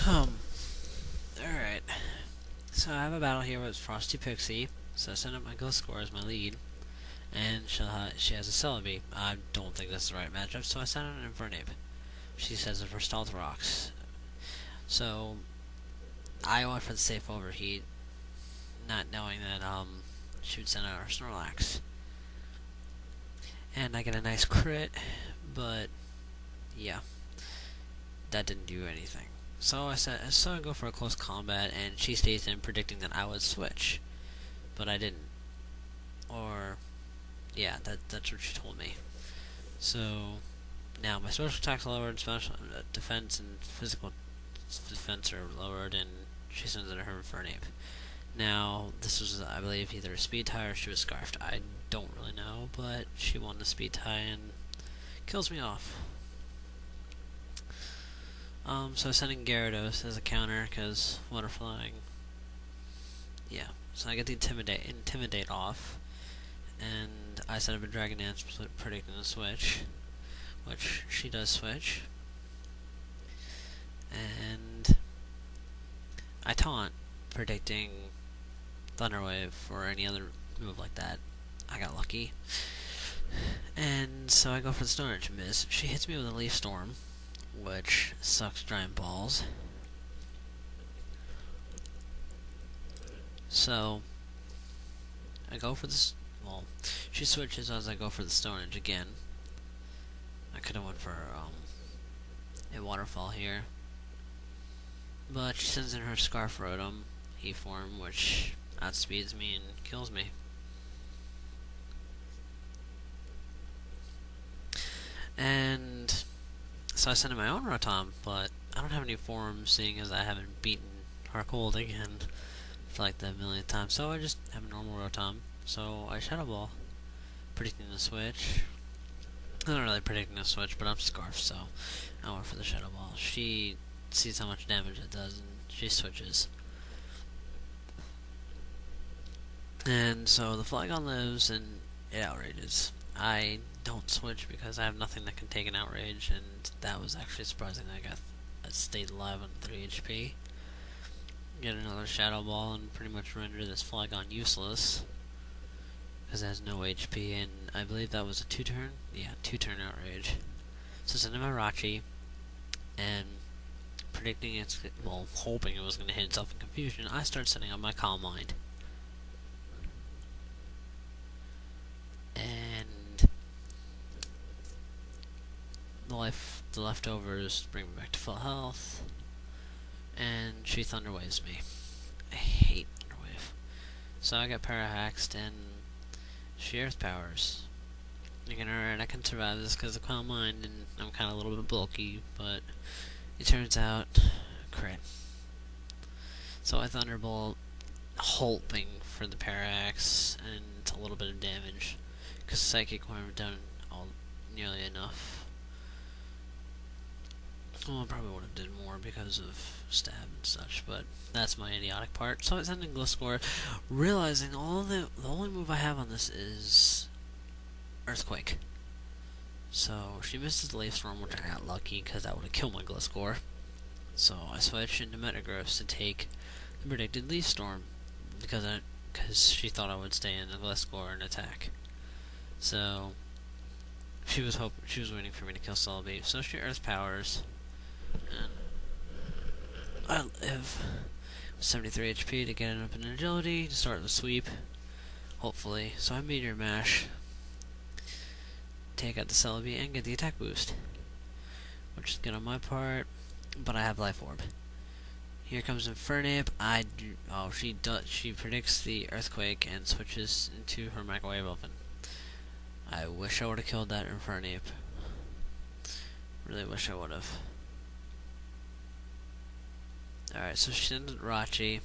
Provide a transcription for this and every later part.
Alright. So I have a battle here with FrostyPixie. So I send up my Gliscor as my lead. And she has a Celebi. I don't think that's the right matchup, so I send out an Infernape. She says it's for Stealth Rocks. So I went for the safe overheat, not knowing that she would send out her Snorlax. And I get a nice crit, but yeah, that didn't do anything. So I go for a close combat, and she stays in, predicting that I would switch, but I didn't. Or, yeah, that's what she told me. So now my special attack's lowered, special defense and physical defense are lowered, and she sends it to her Infernape. Now, this was, I believe, either a speed tie or she was scarfed. I don't really know, but she won the speed tie and kills me off. So sending Gyarados as a counter, because water flying. Yeah, so I get the Intimidate off, and I set up a Dragon Dance predicting the switch, which she does switch. And I taunt, predicting Thunder Wave or any other move like that. I got lucky. And so I go for the Stone Edge miss. She hits me with a Leaf Storm, which sucks giant balls. So I go for this. Well, she switches as I go for the Stone Edge again. I could have went for a Waterfall here, but she sends in her Scarf Rotom Heat form, which outspeeds me and kills me. And so I send in my own Rotom, but I don't have any forms, seeing as I haven't beaten Harcold again for like the millionth time. So I just have a normal Rotom. So I Shadow Ball, predicting the switch. I'm not really predicting the switch, but I'm Scarf, so I went for the Shadow Ball. She sees how much damage it does, and she switches. And so the Flygon lives, and it outrages. I don't switch because I have nothing that can take an outrage, and that was actually surprising. I stayed alive on 3 HP. Get another Shadow Ball and pretty much render this Flygon useless, because it has no HP, and I believe that was a 2-turn? Yeah, 2-turn outrage. So send in my Rachi, and predicting it's, well, hoping it was going to hit itself in confusion, I start setting up my Calm Mind. And the leftovers bring me back to full health, and she Thunder Waves me. I hate Thunder Wave. So I got Parahaxed, and she Earth Powers. Thinking, alright, I can survive this because of Calm Mind, and I'm kind of a little bit bulky, but it turns out, crit. So I Thunderbolt, hoping for the Parax and a little bit of damage, because Psychic wouldn't have done nearly enough. Well, I probably would have did more because of stab and such, but that's my idiotic part. So I send in Gliscor, realizing the only move I have on this is Earthquake. So she misses the Leaf Storm, which I got lucky because that would have killed my Gliscor. So I switch into Metagross to take the predicted Leaf Storm because she thought I would stay in the Gliscor and attack. So she was waiting for me to kill Celebi. So she Earth Powers, and I live with 73 HP to get it up in agility to start the sweep, hopefully. So I Meteor Mash, take out the Celebi, and get the attack boost, which is good on my part, but I have Life Orb. Here comes Infernape. She predicts the Earthquake and switches into her Microwave Oven. I wish I would have killed that Infernape. Really wish I would have. Alright, so she sends Rachi,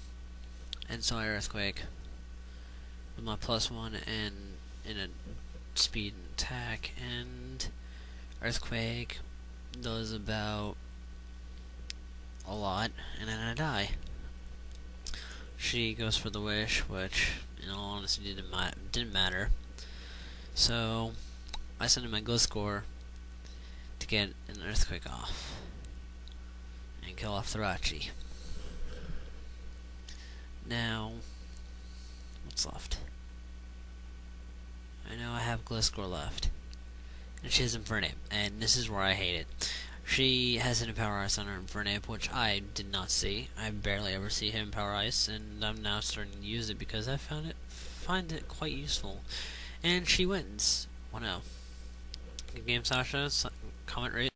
and so I Earthquake with my +1 and in a speed and attack, and Earthquake does about a lot, and then I die. She goes for the Wish, which in all honesty didn't matter. So I send in my Gliscor to get an Earthquake off. and kill off Thrachi. Now, what's left? I know I have Gliscor left. And she has Infernape, and this is where I hate it. She has an Power Ice on her Infernape, which I did not see. I barely ever see him Power Ice, and I'm now starting to use it because I find it quite useful. And she wins. 1-0. Good game, Sasha. Comment, rate.